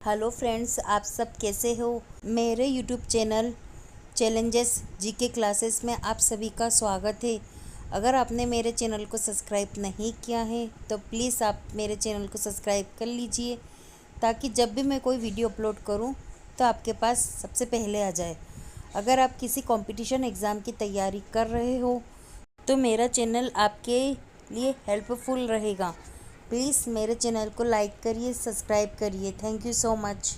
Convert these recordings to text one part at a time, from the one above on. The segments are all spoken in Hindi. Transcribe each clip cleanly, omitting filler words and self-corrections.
हेलो फ्रेंड्स, आप सब कैसे हो। मेरे YouTube channel challenges GK classes में आप सभी का स्वागत है। अगर आपने मेरे चैनल को सब्सक्राइब नहीं किया है तो प्लीज़ आप मेरे चैनल को सब्सक्राइब कर लीजिए, ताकि जब भी मैं कोई वीडियो अपलोड करूं तो आपके पास सबसे पहले आ जाए। अगर आप किसी कंपटीशन एग्ज़ाम की तैयारी कर रहे हो तो मेरा चैनल आपके लिए हेल्पफुल रहेगा। प्लीज़ मेरे चैनल को लाइक करिए, सब्सक्राइब करिए। Thank you so much.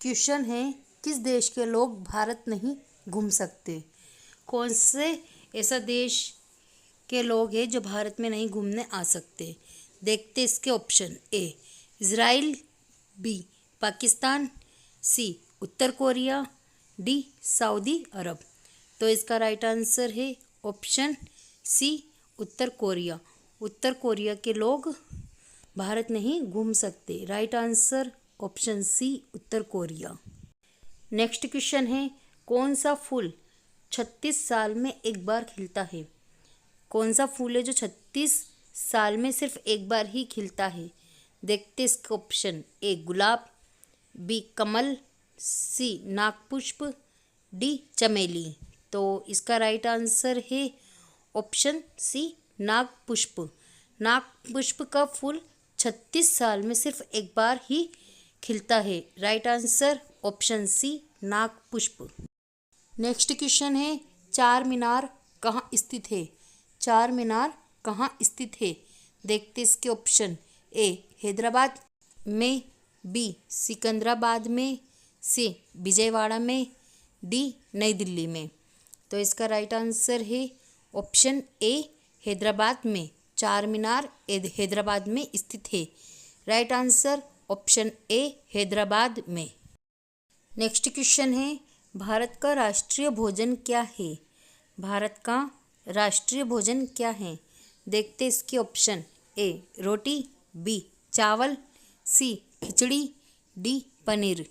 Question है, किस देश के लोग भारत नहीं घूम सकते। कौन से ऐसा देश के लोग हैं जो भारत में नहीं घूमने आ सकते। देखते इसके ऑप्शन। ए इज़राइल, बी पाकिस्तान, सी उत्तर कोरिया, डी सऊदी अरब। तो इसका राइट आंसर है ऑप्शन सी उत्तर कोरिया। उत्तर कोरिया के लोग भारत नहीं घूम सकते। राइट आंसर ऑप्शन सी उत्तर कोरिया। नेक्स्ट क्वेश्चन है, कौन सा फूल 36 साल में एक बार खिलता है। कौन सा फूल है जो 36 साल में सिर्फ एक बार ही खिलता है। देखते इसके ऑप्शन। ए गुलाब, बी कमल, सी नागपुष्प, डी चमेली। तो इसका राइट आंसर है ऑप्शन सी नागपुष्प। नागपुष्प का फूल 36 साल में सिर्फ एक बार ही खिलता है। राइट आंसर ऑप्शन सी नागपुष्प। नेक्स्ट क्वेश्चन है, चार मीनार कहाँ स्थित है। चार मीनार कहाँ स्थित है। देखते इसके ऑप्शन। ए हैदराबाद में, बी सिकंदराबाद में, सी विजयवाड़ा में, डी नई दिल्ली में। तो इसका राइट आंसर है ऑप्शन ए हैदराबाद में। चार मीनार हैदराबाद में स्थित है। Right answer option A Hyderabad में। नेक्स्ट क्वेश्चन है, भारत का राष्ट्रीय भोजन क्या है। भारत का राष्ट्रीय भोजन क्या है। देखते इसके ऑप्शन। ए रोटी, बी चावल, सी खिचड़ी, डी पनीर।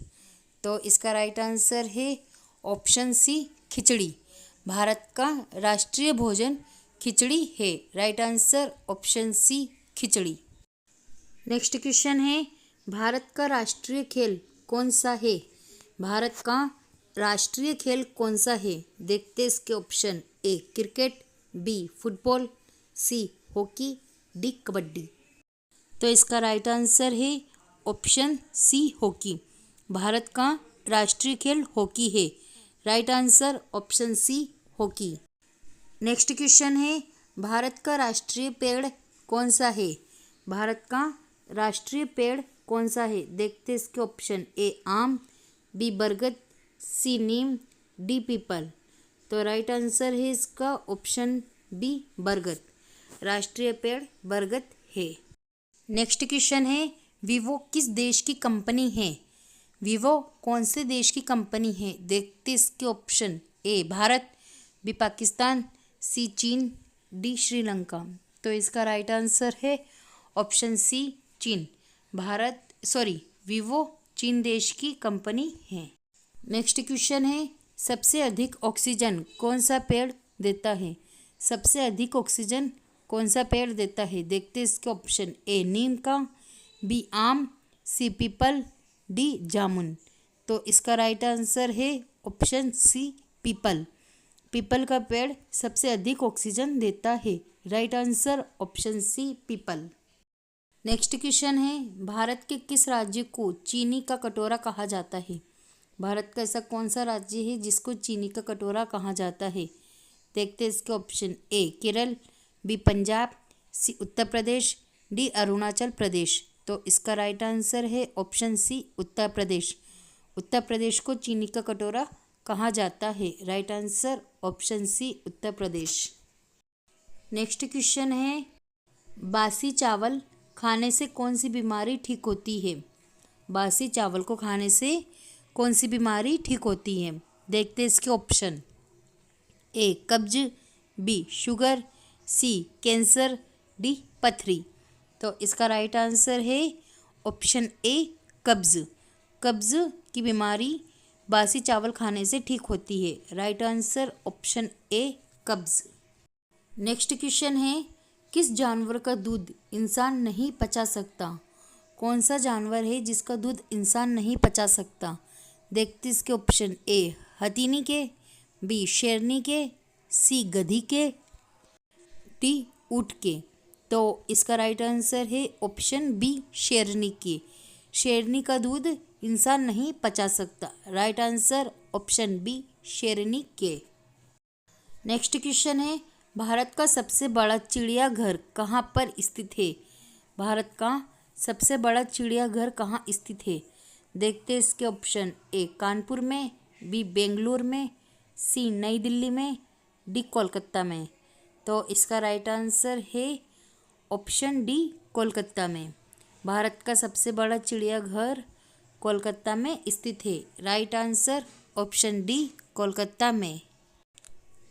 तो इसका राइट आंसर है ऑप्शन सी खिचड़ी। भारत का राष्ट्रीय भोजन खिचड़ी है। राइट आंसर ऑप्शन सी खिचड़ी। नेक्स्ट क्वेश्चन है, भारत का राष्ट्रीय खेल कौन सा है। भारत का राष्ट्रीय खेल कौन सा है। देखते इसके option. A cricket, B football, C hockey, D kabaddi. तो इसका राइट आंसर है ऑप्शन सी हॉकी। भारत का राष्ट्रीय खेल हॉकी है। Right answer option C hockey. Next question है, भारत का राष्ट्रीय पेड़ कौन सा है। भारत का राष्ट्रीय पेड़ कौन सा है। देखते इसके ऑप्शन। ए आम, बी बरगद, सी नीम, डी पीपल। तो राइट आंसर है इसका ऑप्शन बी बरगद। राष्ट्रीय पेड़ बरगद है। नेक्स्ट क्वेश्चन है, वीवो किस देश की कंपनी है। वीवो कौन से देश की कंपनी है। देखते इसके ऑप्शन। ए भारत, बी पाकिस्तान, सी चीन, डी श्रीलंका। तो इसका राइट आंसर है ऑप्शन सी चीन। वीवो चीन देश की कंपनी है। नेक्स्ट क्वेश्चन है, सबसे अधिक ऑक्सीजन कौन सा पेड़ देता है। सबसे अधिक ऑक्सीजन कौन सा पेड़ देता है। देखते इसके ऑप्शन। ए नीम का, बी आम, सी पीपल, डी जामुन। तो इसका राइट आंसर है ऑप्शन सी पीपल। पीपल का पेड़ सबसे अधिक ऑक्सीजन देता है। Right answer option see people. Next question है, भारत के किस राज्य को चीनी का कटोरा कहा जाता है। भारत का ऐसा कौन सा राज्य है जिसको चीनी का कटोरा कहा जाता है। देखते हैं इसके ऑप्शन। ए केरल, बी पंजाब, सी उत्तर प्रदेश, डी अरुणाचल प्रदेश। तो इसका राइट आंसर है ऑप्शन सी उत्तर प्रदेश। उत्तर प्रदेश को चीनी का कटोरा कहा जाता है। राइट आंसर ऑप्शन सी उत्तर प्रदेश। नेक्स्ट क्वेश्चन है, बासी चावल खाने से कौन सी बीमारी ठीक होती है। बासी चावल को खाने से कौन सी बीमारी ठीक होती है। देखते इसके ऑप्शन। ए कब्ज, बी शुगर, सी कैंसर, डी पथरी। तो इसका राइट आंसर है ऑप्शन ए कब्ज। कब्ज की बीमारी बासी चावल खाने से ठीक होती है। राइट आंसर ऑप्शन ए कब्ज। नेक्स्ट क्वेश्चन है, किस जानवर का दूध इंसान नहीं पचा सकता। कौन सा जानवर है जिसका दूध इंसान नहीं पचा सकता? देखते इसके ऑप्शन। ए हथिनी के, बी शेरनी के, सी गधी के, डी ऊँट के। तो इसका राइट आंसर है ऑप्शन बी शेरनी के। शेरनी का दूध इंसान नहीं पचा सकता। राइट आंसर ऑप्शन बी शेरनी के। नेक्स्ट क्वेश्चन है, भारत का सबसे बड़ा चिड़ियाघर कहाँ पर स्थित है? भारत का सबसे बड़ा चिड़ियाघर कहाँ स्थित है? देखते हैं इसके ऑप्शन। ए कानपुर में, बी बेंगलुरु में, सी नई दिल्ली में, डी कोलकाता में। तो इसका राइट आंसर है ऑप्शन डी कोलकाता में। भारत का सबसे बड़ा चिड़ियाघर कोलकाता में स्थित है। Right answer option D Kolkata में।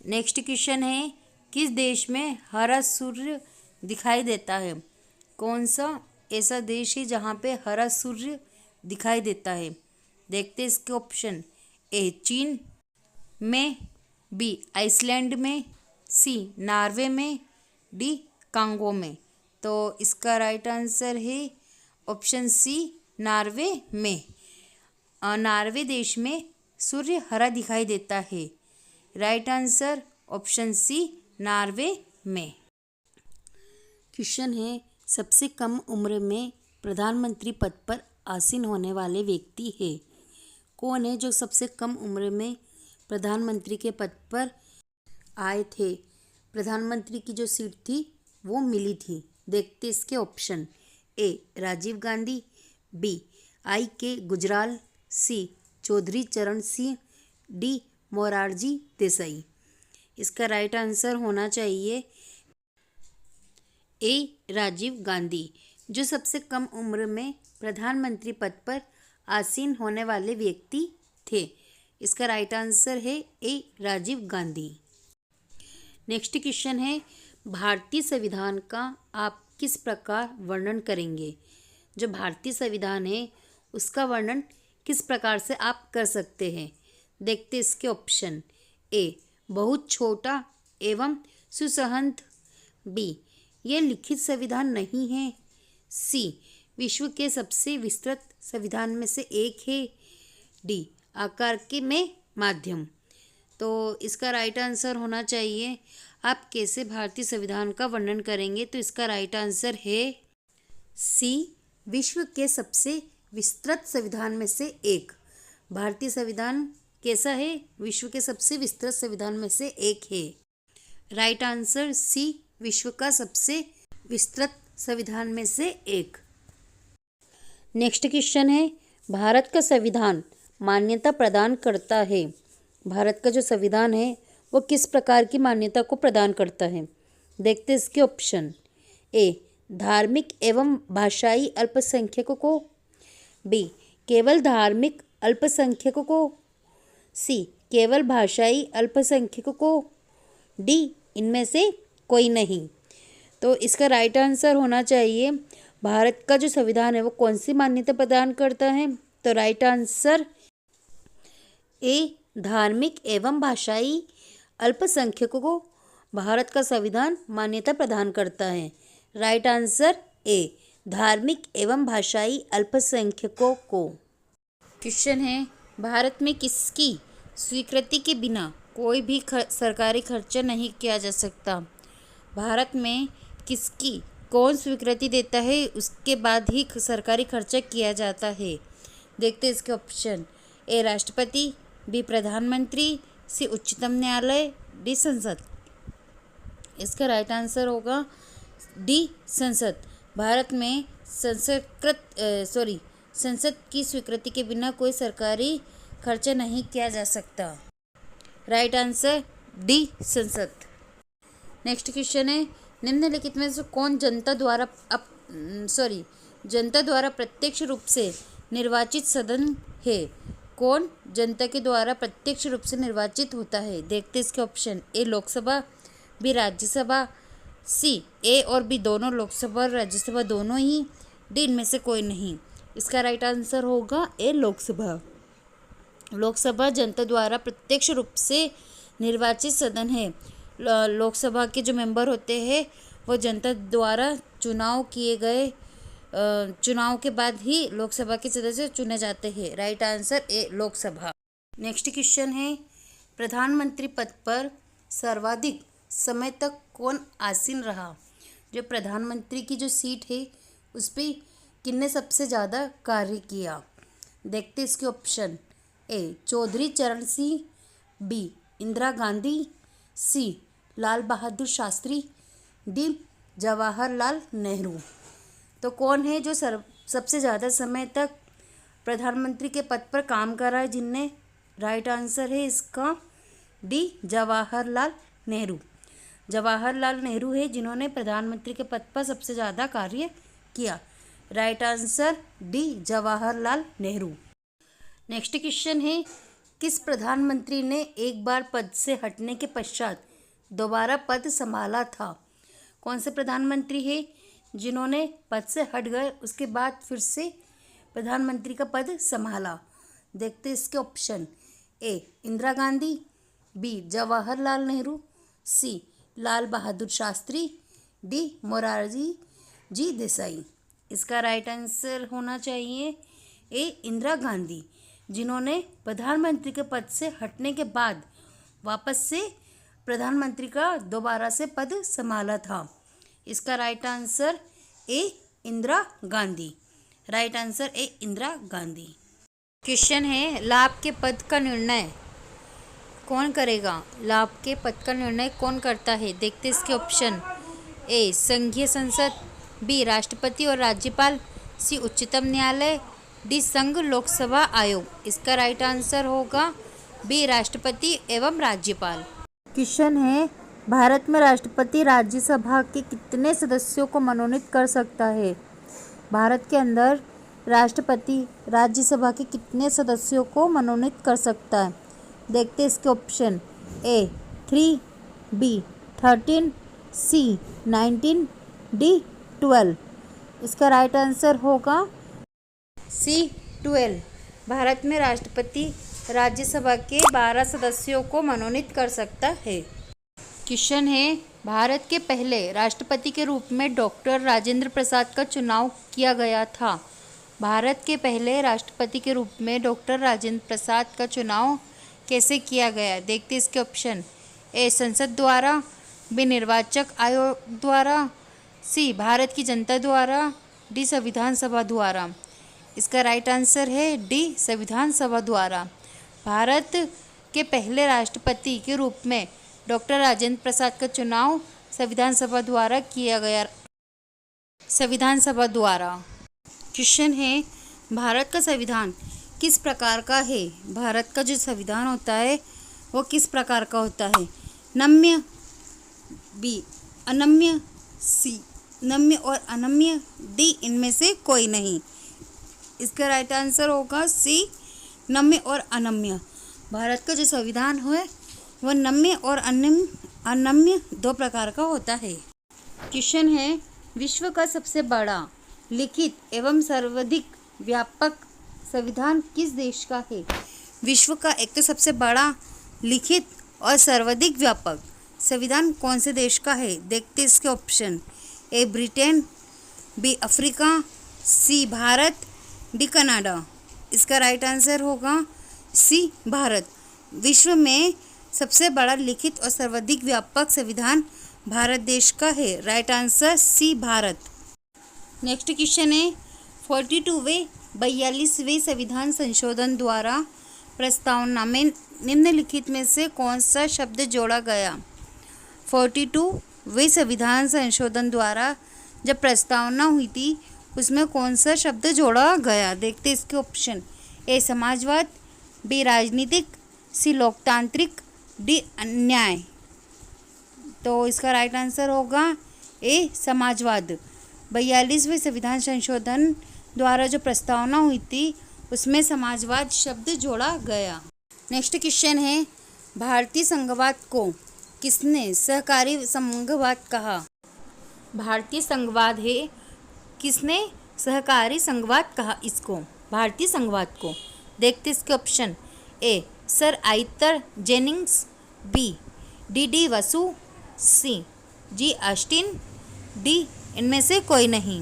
नेक्स्ट क्वेश्चन है, किस देश में हरा सूर्य दिखाई देता है? कौन सा ऐसा देश है जहाँ पे हरा सूर्य दिखाई देता है? देखते इसके ऑप्शन। ए चीन में, बी आइसलैंड में, सी नॉर्वे में, डी कांगो में। तो इसका राइट आंसर है ऑप्शन सी नॉर्वे में। नॉर्वे देश में सूर्य हरा दिखाई देता है। Right answer option C Norway में। क्वेश्चन है, सबसे कम उम्र में प्रधानमंत्री पद पर आसीन होने वाले व्यक्ति है? कौन है जो सबसे कम उम्र में प्रधानमंत्री के पद पर आए थे? प्रधानमंत्री की जो सीट थी वो मिली थी। देखते इसके option. A Rajiv Gandhi, B I K Gujral, सी चौधरी चरण सिंह, डी मोरारजी देसाई। इसका राइट आंसर होना चाहिए ए राजीव गांधी, जो सबसे कम उम्र में प्रधानमंत्री पद पर आसीन होने वाले व्यक्ति थे। इसका राइट आंसर है ए राजीव गांधी। नेक्स्ट क्वेश्चन है, भारतीय संविधान का आप किस प्रकार वर्णन करेंगे? जो भारतीय संविधान है उसका वर्णन किस प्रकार से आप कर सकते हैं? देखते इसके ऑप्शन। ए बहुत छोटा एवं सुसंहत, बी यह लिखित संविधान नहीं है, सी विश्व के सबसे विस्तृत संविधान में से एक है, डी आकार के में माध्यम। तो इसका राइट आंसर होना चाहिए। आप कैसे भारतीय संविधान का वर्णन करेंगे? तो इसका राइट आंसर है सी विश्व के सबसे विस्तृत संविधान में से एक। भारतीय संविधान कैसा है? विश्व के सबसे विस्तृत संविधान में से एक है। राइट आंसर सी विश्व का सबसे विस्तृत संविधान में से एक। नेक्स्ट क्वेश्चन है, भारत का संविधान मान्यता प्रदान करता है? भारत का जो संविधान है वो किस प्रकार की मान्यता को प्रदान करता है? देखते इसके ऑप्शन। ए धार्मिक एवं भाषाई अल्पसंख्यकों को, बी केवल धार्मिक अल्पसंख्यकों को, सी केवल भाषाई अल्पसंख्यकों को, डी इनमें से कोई नहीं। तो इसका राइट आंसर होना चाहिए, भारत का जो संविधान है वो कौन सी मान्यता प्रदान करता है? तो राइट आंसर ए धार्मिक एवं भाषाई अल्पसंख्यकों को भारत का संविधान मान्यता प्रदान करता है। राइट आंसर ए धार्मिक एवं भाषाई अल्पसंख्यकों को। क्वेश्चन है, भारत में किसकी स्वीकृति के बिना कोई भी सरकारी खर्चा नहीं किया जा सकता? भारत में किसकी कौन स्वीकृति देता है उसके बाद ही सरकारी खर्चा किया जाता है? देखते हैं इसके ऑप्शन। ए राष्ट्रपति, बी प्रधानमंत्री, सी उच्चतम न्यायालय, डी संसद। इसका राइट आंसर होगा डी संसद। भारत में संसद की स्वीकृति के बिना कोई सरकारी खर्चा नहीं किया जा सकता। राइट आंसर डी संसद। नेक्स्ट क्वेश्चन है, निम्नलिखित में से कौन जनता द्वारा प्रत्यक्ष रूप से निर्वाचित सदन है? कौन जनता के द्वारा प्रत्यक्ष रूप से निर्वाचित होता है? देखते इसके ऑप्शन। ए लोकसभा, बी राज्यसभा, सी ए और बी दोनों लोकसभा और राज्यसभा दोनों ही, डी इनमें से कोई नहीं। इसका राइट आंसर होगा ए लोकसभा। लोकसभा जनता द्वारा प्रत्यक्ष रूप से निर्वाचित सदन है। लोकसभा के जो मेंबर होते हैं वो जनता द्वारा चुनाव किए गए चुनाव के बाद ही लोकसभा के सदस्य चुने जाते हैं। Right answer A Lok Sabha. Next question है, प्रधानमंत्री पद पर सर्वाधिक समय तक कौन आसीन रहा? जो प्रधानमंत्री की जो सीट है उस पर किसने सबसे ज़्यादा कार्य किया? देखते इसके ऑप्शन। ए चौधरी चरण सिंह, बी इंदिरा गांधी, सी लाल बहादुर शास्त्री, डी जवाहरलाल नेहरू। तो कौन है जो सबसे ज़्यादा समय तक प्रधानमंत्री के पद पर काम कर रहा है जिनने? राइट आंसर है इसका डी जवाहरलाल नेहरू। जवाहरलाल नेहरू है जिन्होंने प्रधानमंत्री के पद पर सबसे ज़्यादा कार्य किया। Right answer D Jawaharlal Nehru. Next question है, किस प्रधानमंत्री ने एक बार पद से हटने के पश्चात दोबारा पद संभाला था? कौन से प्रधानमंत्री है जिन्होंने पद से हट गए उसके बाद फिर से प्रधानमंत्री का पद संभाला? देखते इसके ऑप्शन। ए इंदिरा गांधी, बी जवाहरलाल नेहरू, सी लाल बहादुर शास्त्री, डी मोरारजी जी देसाई। इसका राइट आंसर होना चाहिए ए इंदिरा गांधी, जिन्होंने प्रधानमंत्री के पद से हटने के बाद वापस से प्रधानमंत्री का दोबारा से पद संभाला था। इसका right answer A Indira Gandhi. Right answer A Indira Gandhi. Question है, लाभ के पद का निर्णय कौन करेगा? लाभ के पद का निर्णय कौन करता है? देखते इसके ऑप्शन। ए संघीय संसद, बी राष्ट्रपति और राज्यपाल, सी उच्चतम न्यायालय, डी संघ लोकसेवा आयोग। इसका राइट आंसर होगा बी राष्ट्रपति एवं राज्यपाल। क्वेश्चन है, भारत में राष्ट्रपति राज्यसभा के कितने सदस्यों को मनोनीत कर सकता है? भारत के अंदर राष्ट्रपति राज्यसभा के कितने सदस्यों को मनोनीत कर सकता है? देखते इसके ऑप्शन। ए 3, बी 13, सी 19, डी 12। इसका राइट आंसर होगा सी 12। भारत में राष्ट्रपति राज्यसभा के 12 सदस्यों को मनोनीत कर सकता है। क्वेश्चन है, भारत के पहले राष्ट्रपति के रूप में डॉक्टर राजेंद्र प्रसाद का चुनाव किया गया था। भारत के पहले राष्ट्रपति के रूप में डॉक्टर राजेंद्र प्रसाद का चुनाव कैसे किया गया? देखते इसके ऑप्शन। ए संसद द्वारा, बी निर्वाचक आयोग द्वारा, सी भारत की जनता द्वारा, डी संविधान सभा द्वारा। इसका राइट आंसर है डी संविधान सभा द्वारा। भारत के पहले राष्ट्रपति के रूप में डॉक्टर राजेंद्र प्रसाद का चुनाव संविधान सभा द्वारा किया गया। संविधान सभा द्वारा। क्वेश्चन है, भारत का संविधान किस प्रकार का है? भारत का जो संविधान होता है वो किस प्रकार का होता है? नम्य, बी अनम्य, सी नम्य और अनम्य, डी इनमें से कोई नहीं। इसका राइट आंसर होगा सी नम्य और अनम्य। भारत का जो संविधान है वह नम्य और अनम्य 2 प्रकार का होता है। क्वेश्चन है, विश्व का सबसे बड़ा लिखित एवं सर्वाधिक व्यापक संविधान किस देश का है? विश्व का एक तो सबसे बड़ा लिखित और सर्वाधिक व्यापक संविधान कौन से देश का है? देखते इसके ऑप्शन। ए ब्रिटेन, बी अफ्रीका, सी भारत, डी कनाडा। इसका राइट आंसर होगा सी भारत। विश्व में सबसे बड़ा लिखित और सर्वाधिक व्यापक संविधान भारत देश का है। Right answer C Bharat. Next question है, 42वें संविधान संशोधन द्वारा प्रस्तावना में निम्नलिखित में से कौन सा शब्द जोड़ा गया? 42वें संविधान संशोधन द्वारा जब प्रस्तावना हुई थी उसमें कौन सा शब्द जोड़ा गया? देखते इसके ऑप्शन। ए समाजवाद, बी राजनीतिक, सी लोकतांत्रिक, डी अन्याय। तो इसका राइट आंसर होगा ए समाजवाद। 42वें संविधान संशोधन द्वारा जो प्रस्तावना हुई थी उसमें समाजवाद शब्द जोड़ा गया। नेक्स्ट क्वेश्चन है, भारतीय संघवाद को किसने सहकारी संघवाद कहा? भारतीय संघवाद है, किसने सहकारी संघवाद कहा इसको? भारतीय संघवाद को। देखते इसके ऑप्शन। ए सर आइतर जेनिंग्स, बी डी वसु, सी जी ऑस्टिन, डी इनमें से कोई नहीं।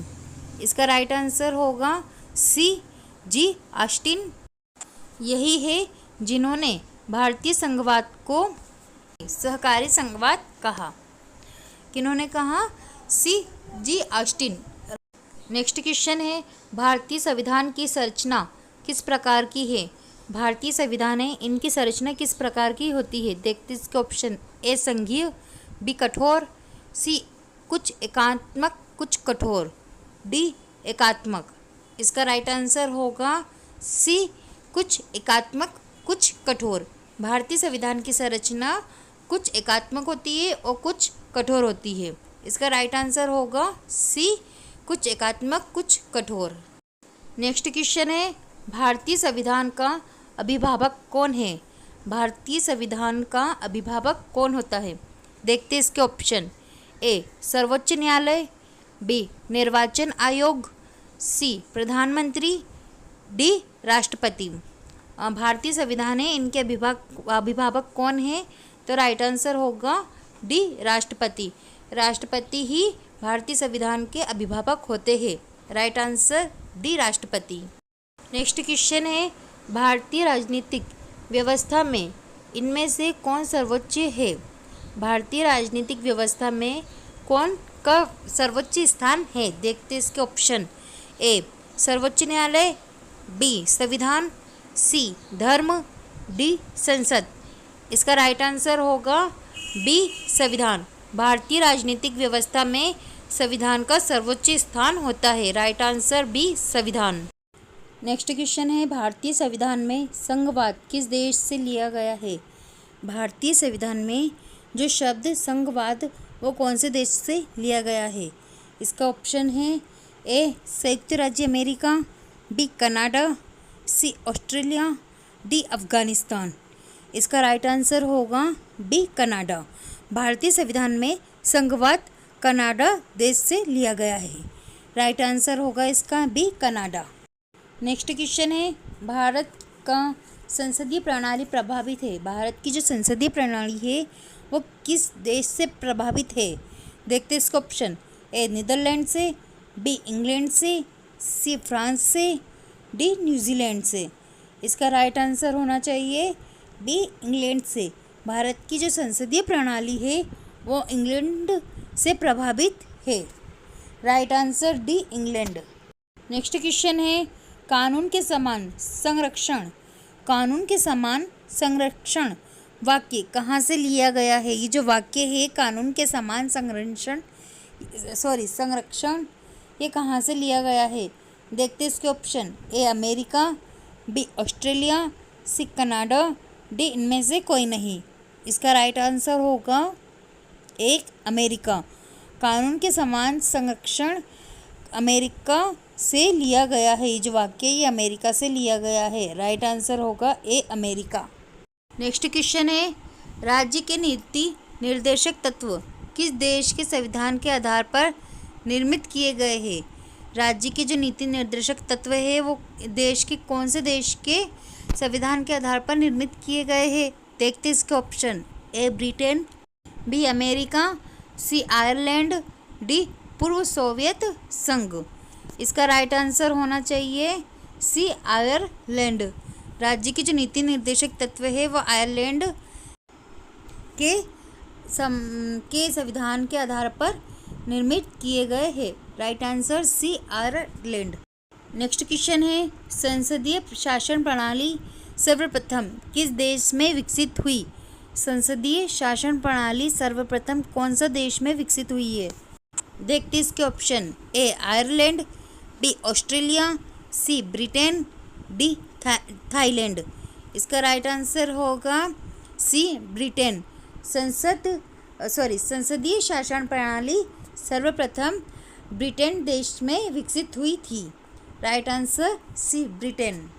इसका राइट आंसर होगा सी जी ऑस्टिन। यही है जिन्होंने भारतीय संघवाद को सहकारी संघवाद कहा। किन्होंने कहा? सी जी ऑस्टिन। नेक्स्ट क्वेश्चन है, भारतीय संविधान की संरचना किस प्रकार की है? भारतीय संविधान है, इनकी संरचना किस प्रकार की होती है? देखते इसके ऑप्शन। ए संघीय, बी कठोर, सी कुछ एकात्मक कुछ कठोर, डी एकात्मक। इसका राइट आंसर होगा सी कुछ एकात्मक कुछ कठोर। भारतीय संविधान की संरचना कुछ एकात्मक होती है और कुछ कठोर होती है। इसका राइट आंसर होगा सी कुछ एकात्मक कुछ कठोर। नेक्स्ट क्वेश्चन है, भारतीय संविधान का अभिभावक कौन है? भारतीय संविधान का अभिभावक कौन होता है? देखते इसके ऑप्शन। ए सर्वोच्च न्यायालय, बी निर्वाचन आयोग, सी प्रधानमंत्री, डी राष्ट्रपति। भारतीय संविधान है, इनके अभिभावक कौन है? तो राइट आंसर होगा डी राष्ट्रपति। राष्ट्रपति ही भारतीय संविधान के अभिभावक होते हैं। राइट आंसर डी राष्ट्रपति। नेक्स्ट क्वेश्चन है, भारतीय राजनीतिक व्यवस्था में इनमें से कौन सर्वोच्च है? भारतीय राजनीतिक व्यवस्था में कौन का सर्वोच्च स्थान है? देखते इसके ऑप्शन। ए सर्वोच्च न्यायालय, बी संविधान, सी धर्म, डी संसद। इसका राइट आंसर होगा बी संविधान। भारतीय राजनीतिक व्यवस्था में संविधान का सर्वोच्च स्थान होता है। राइट आंसर बी संविधान। नेक्स्ट क्वेश्चन है, भारतीय संविधान में संघवाद किस देश से लिया गया है? भारतीय संविधान में जो शब्द संघवाद वो कौन से देश से लिया गया है? इसका ऑप्शन है। ए संयुक्त राज्य अमेरिका, बी कनाडा, सी ऑस्ट्रेलिया, डी अफगानिस्तान। इसका राइट आंसर होगा बी कनाडा। भारतीय संविधान में संघवाद कनाडा देश से लिया गया है। राइट आंसर होगा इसका बी कनाडा। नेक्स्ट क्वेश्चन है, भारत का संसदीय प्रणाली प्रभावित है। भारत की जो संसदीय प्रणाली है वो किस देश से प्रभावित है? देखते इसका ऑप्शन। ए नीदरलैंड से, बी इंग्लैंड से, सी फ्रांस से, डी न्यूजीलैंड से। इसका राइट आंसर होना चाहिए बी इंग्लैंड से। भारत की जो संसदीय प्रणाली है वो इंग्लैंड से प्रभावित है। Right answer D England. Next question है, कानून के समान संरक्षण। कानून के समान संरक्षण वाक्य कहाँ से लिया गया है? ये जो वाक्य है कानून के समान संरक्षण ये कहाँ से लिया गया है? देखते इसके option. A America, B Australia, C Canada, D इनमें से कोई नहीं। इसका राइट आंसर होगा एक अमेरिका। कानून के समान संरक्षण अमेरिका से लिया गया है। ये जो वाक्य ये अमेरिका से लिया गया है। राइट आंसर होगा ए अमेरिका। नेक्स्ट क्वेश्चन है, राज्य के नीति निर्देशक तत्व किस देश के संविधान के आधार पर निर्मित किए गए हैं? राज्य के जो नीति निर्देशक तत्व है वो देश के कौन से देश के संविधान के आधार पर निर्मित किए गए हैं? देखते इसके ऑप्शन। ए ब्रिटेन, बी अमेरिका, सी आयरलैंड, डी पूर्व सोवियत संघ। इसका राइट आंसर होना चाहिए सी आयरलैंड। राज्य की जो नीति निर्देशक तत्व है वो आयरलैंड के संविधान के आधार पर निर्मित किए गए हैं। Right answer C Ireland. Next question है, संसदीय शासन प्रणाली सर्वप्रथम किस देश में विकसित हुई? संसदीय शासन प्रणाली सर्वप्रथम कौन सा देश में विकसित हुई है? देखते इसके ऑप्शन। ए आयरलैंड, बी ऑस्ट्रेलिया, सी ब्रिटेन, डी थाईलैंड। इसका राइट आंसर होगा सी ब्रिटेन। संसदीय शासन प्रणाली सर्वप्रथम ब्रिटेन देश में विकसित हुई थी। Right answer C Britain.